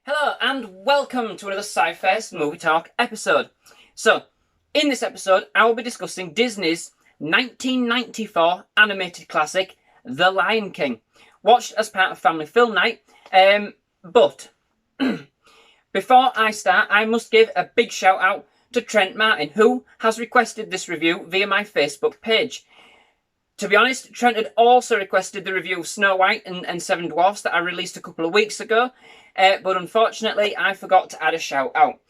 Hello and welcome to another SciFirst MovieTalk episode. So, in this episode, I will be discussing Disney's 1994 animated classic, The Lion King, watched as part of Family Film Night. But before I start, I must give a big shout out to Trent Martin, who has requested this review via my Facebook page. To be honest, Trent had also requested the review of Snow White and Seven Dwarfs that I released a couple of weeks ago, but unfortunately I forgot to add a shout out.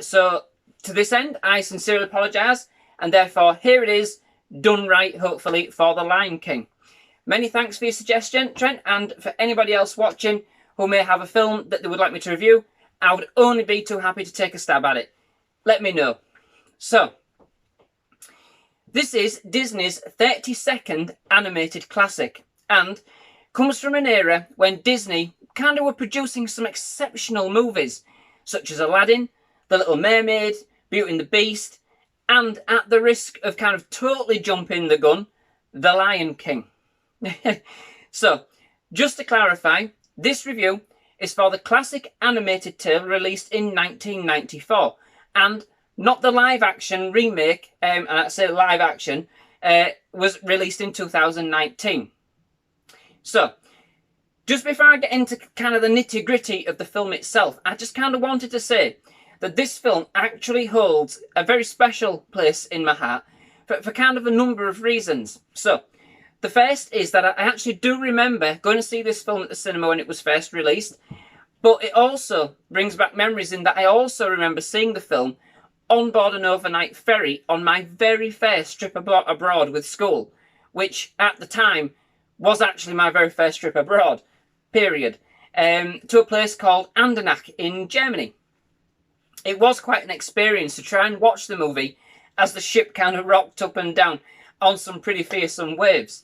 So to this end, I sincerely apologise, and therefore here it is, done right, hopefully, for The Lion King. Many thanks for your suggestion, Trent, and for anybody else watching who may have a film that they would like me to review, I would only be too happy to take a stab at it. Let me know. So, this is Disney's 32nd animated classic and comes from an era when Disney kind of were producing some exceptional movies such as Aladdin, The Little Mermaid, Beauty and the Beast, and at the risk of kind of totally jumping the gun, The Lion King. So, just to clarify, this review is for the classic animated tale released in 1994 and not the live-action remake, and I say live-action, was released in 2019. So, just before I get into kind of the nitty-gritty of the film itself, I just kind of wanted to say that this film actually holds a very special place in my heart for kind of a number of reasons. So, the first is that I actually do remember going to see this film at the cinema when it was first released, but it also brings back memories in that I also remember seeing the film on board an overnight ferry on my very first trip abroad with school, which at the time was actually my very first trip abroad, period, to a place called Andernach in Germany. It was quite an experience to try and watch the movie as the ship kind of rocked up and down on some pretty fearsome waves.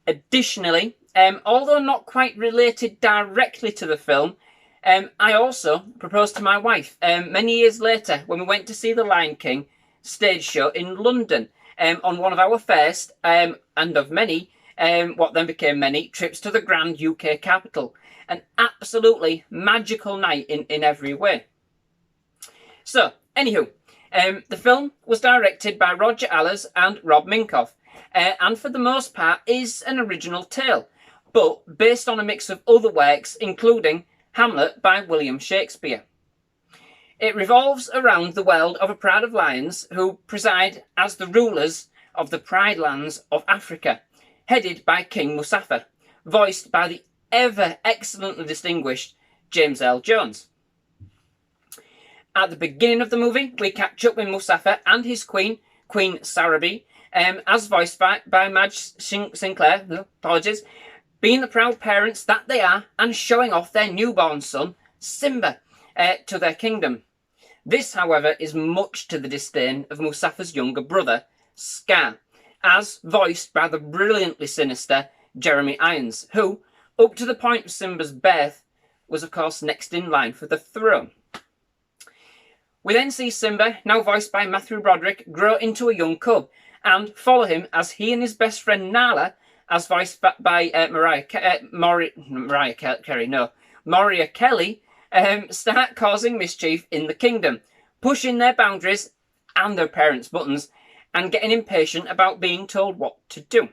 Additionally, although not quite related directly to the film, I also proposed to my wife many years later when we went to see the Lion King stage show in London on one of our first and of many, what then became many, trips to the grand UK capital. An absolutely magical night in every way. So, anywho, the film was directed by Roger Allers and Rob Minkoff, and for the most part is an original tale, but based on a mix of other works, including Hamlet by William Shakespeare. It revolves around the world of a pride of lions who preside as the rulers of the Pride Lands of Africa, headed by King Mustapha, voiced by the ever excellently distinguished James Earl Jones. At the beginning of the movie, we catch up with Mustapha and his queen, Queen Sarabi, as voiced by Madge Sinclair, being the proud parents that they are and showing off their newborn son, Simba, to their kingdom. This, however, is much to the disdain of Mustapha's younger brother, Scar, as voiced by the brilliantly sinister Jeremy Irons, who, up to the point of Simba's birth, was of course next in line for the throne. We then see Simba, now voiced by Matthew Broderick, grow into a young cub and follow him as he and his best friend Nala, as voiced by Moria Kelly, start causing mischief in the kingdom, pushing their boundaries and their parents' buttons, and getting impatient about being told what to do.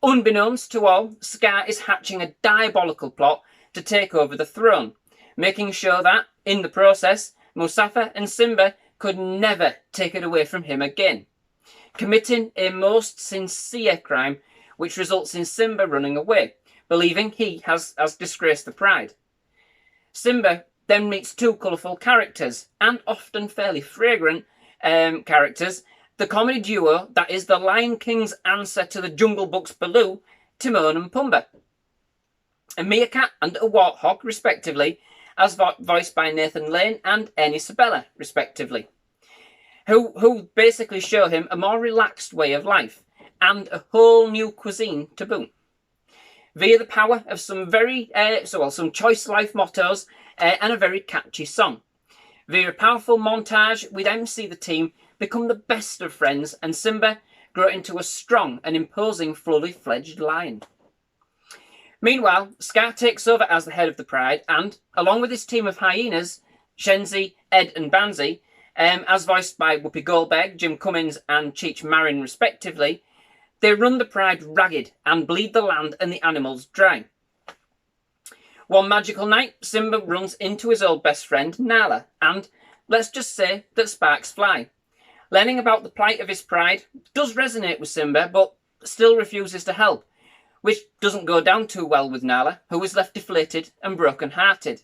Unbeknownst to all, Scar is hatching a diabolical plot to take over the throne, making sure that, in the process, Mustapha and Simba could never take it away from him again, committing a most sincere crime which results in Simba running away, believing he has disgraced the pride. Simba then meets two colourful characters, and often fairly fragrant characters, the comedy duo that is the Lion King's answer to the Jungle Book's Baloo, Timon and Pumbaa. A meerkat and a warthog, respectively, as voiced by Nathan Lane and Ernie Sabella, respectively, who basically show him a more relaxed way of life and a whole new cuisine to boot, via the power of some some choice life mottos and a very catchy song. Via a powerful montage, we then see the team become the best of friends and Simba grow into a strong and imposing fully fledged lion. Meanwhile, Scar takes over as the head of the Pride and, along with his team of hyenas, Shenzi, Ed and Banzi, as voiced by Whoopi Goldberg, Jim Cummins and Cheech Marin respectively, they run the Pride ragged and bleed the land and the animals dry. One magical night, Simba runs into his old best friend, Nala, and let's just say that sparks fly. Learning about the plight of his pride does resonate with Simba, but still refuses to help, which doesn't go down too well with Nala, who is left deflated and broken-hearted.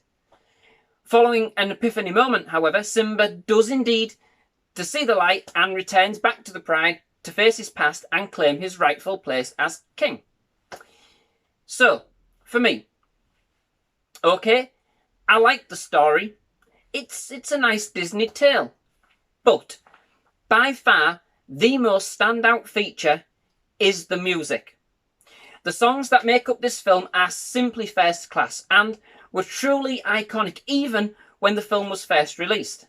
Following an epiphany moment, however, Simba does indeed to see the light and returns back to the Pride to face his past and claim his rightful place as king. So, for me, okay, I like the story. It's a nice Disney tale. But, by far, the most standout feature is the music. The songs that make up this film are simply first class and were truly iconic even when the film was first released.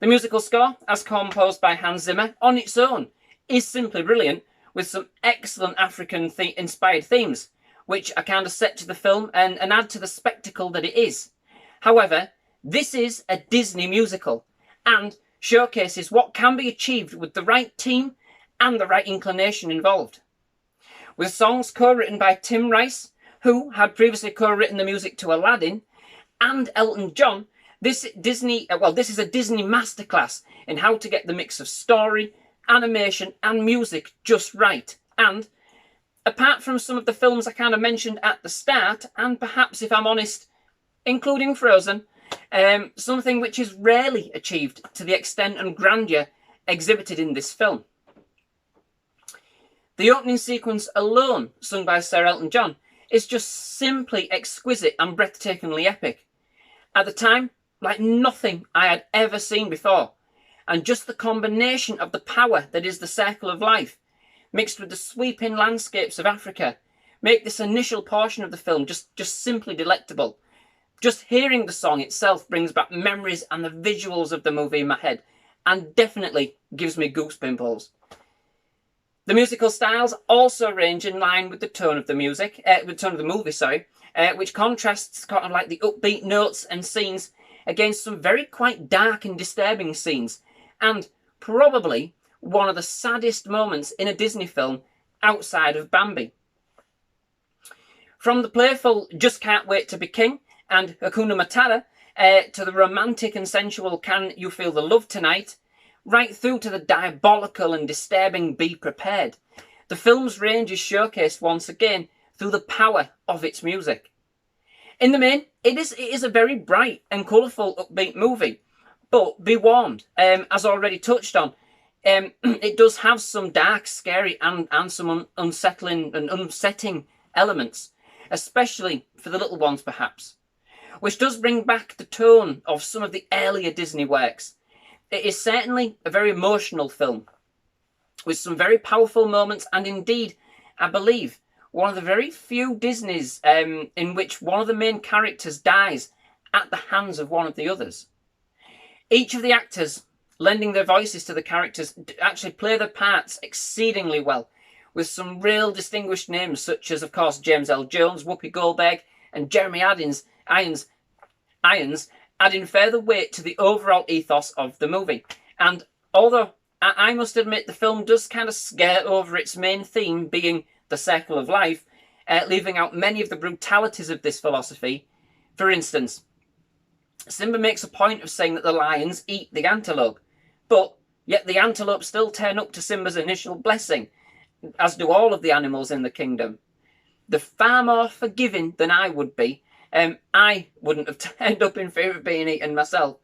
The musical score, as composed by Hans Zimmer, on its own, is simply brilliant, with some excellent African-inspired themes, which are kind of set to the film and add to the spectacle that it is. However, this is a Disney musical and showcases what can be achieved with the right team and the right inclination involved. With songs co-written by Tim Rice, who had previously co-written the music to Aladdin, and Elton John, this is a Disney masterclass in how to get the mix of story, animation and music just right. And apart from some of the films I kind of mentioned at the start, and perhaps, if I'm honest, including Frozen, something which is rarely achieved to the extent and grandeur exhibited in this film. The opening sequence alone, sung by Sir Elton John, is just simply exquisite and breathtakingly epic. At the time, like nothing I had ever seen before, and just the combination of the power that is the circle of life, mixed with the sweeping landscapes of Africa, make this initial portion of the film just simply delectable. Just hearing the song itself brings back memories and the visuals of the movie in my head, and definitely gives me goosepimples. The musical styles also range in line with the tone of the movie, which contrasts kind of like the upbeat notes and scenes against some very quite dark and disturbing scenes, and probably one of the saddest moments in a Disney film outside of Bambi. From the playful Just Can't Wait to Be King and Hakuna Matata, to the romantic and sensual Can You Feel the Love Tonight, right through to the diabolical and disturbing Be Prepared, the film's range is showcased once again through the power of its music. In the main, it is a very bright and colourful upbeat movie, but be warned, as already touched on, it does have some dark, scary and some unsettling and unsetting elements, especially for the little ones perhaps, which does bring back the tone of some of the earlier Disney works. It is certainly a very emotional film, with some very powerful moments, and indeed, I believe, one of the very few Disneys in which one of the main characters dies at the hands of one of the others. Each of the actors lending their voices to the characters actually play their parts exceedingly well, with some real distinguished names such as, of course, James L. Jones, Whoopi Goldberg and Jeremy Irons adding further weight to the overall ethos of the movie. And although I must admit the film does kind of skirt over its main theme being the circle of life, leaving out many of the brutalities of this philosophy. For instance, Simba makes a point of saying that the lions eat the antelope, but yet the antelope still turn up to Simba's initial blessing, as do all of the animals in the kingdom. They're far more forgiving than I would be. I wouldn't have turned up in favour of being eaten myself.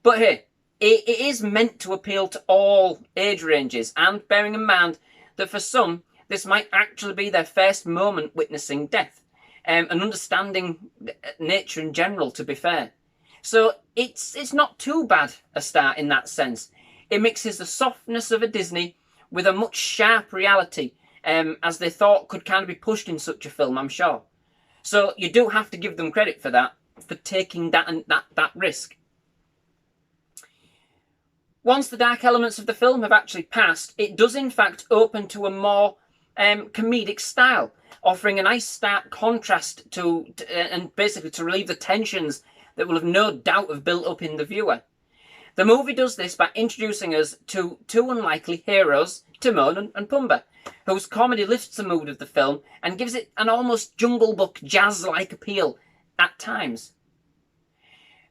But hey, it is meant to appeal to all age ranges, and bearing in mind that for some, this might actually be their first moment witnessing death, and understanding nature in general, to be fair. So it's not too bad a start in that sense. It mixes the softness of a Disney with a much sharp reality, as they thought could kind of be pushed in such a film, I'm sure. So you do have to give them credit for that, for taking that risk. Once the dark elements of the film have actually passed, it does in fact open to a more comedic style, offering a nice stark contrast and basically to relieve the tensions that will have no doubt have built up in the viewer. The movie does this by introducing us to two unlikely heroes, Timon and Pumbaa, whose comedy lifts the mood of the film and gives it an almost Jungle Book jazz-like appeal at times.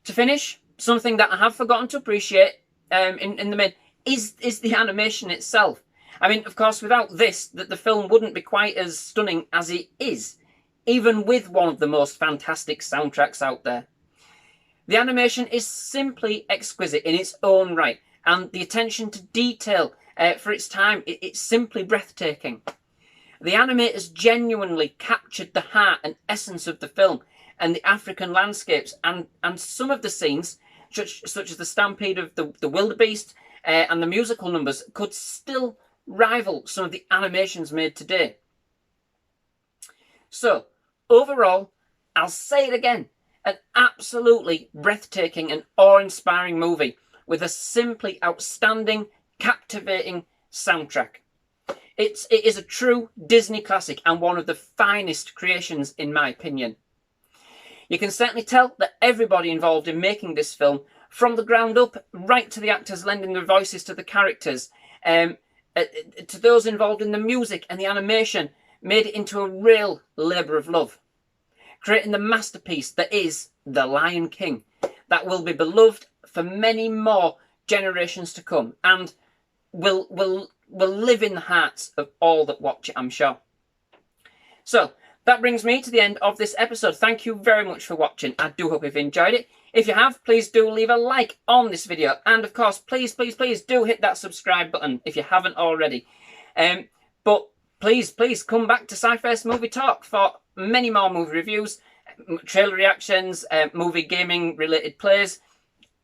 To finish, something that I have forgotten to appreciate in the main is the animation itself. I mean, of course, without this, the film wouldn't be quite as stunning as it is, even with one of the most fantastic soundtracks out there. The animation is simply exquisite in its own right, and the attention to detail for its time, it's simply breathtaking. The animators genuinely captured the heart and essence of the film and the African landscapes, and some of the scenes, such as the stampede of the wildebeest and the musical numbers, could still rival some of the animations made today. So, overall, I'll say it again, an absolutely breathtaking and awe-inspiring movie with a simply outstanding, captivating soundtrack. It is a true Disney classic and one of the finest creations in my opinion. You can certainly tell that everybody involved in making this film, from the ground up, right to the actors lending their voices to the characters, to those involved in the music and the animation, made it into a real labour of love, creating the masterpiece that is The Lion King, that will be beloved for many more generations to come, and will live in the hearts of all that watch it, I'm sure. So, that brings me to the end of this episode. Thank you very much for watching. I do hope you've enjoyed it. If you have, please do leave a like on this video. And of course, please do hit that subscribe button if you haven't already. But please come back to SciFirst MovieTalk for many more movie reviews, trailer reactions, movie gaming related plays,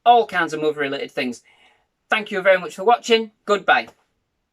all kinds of movie related things. Thank you very much for watching. Goodbye.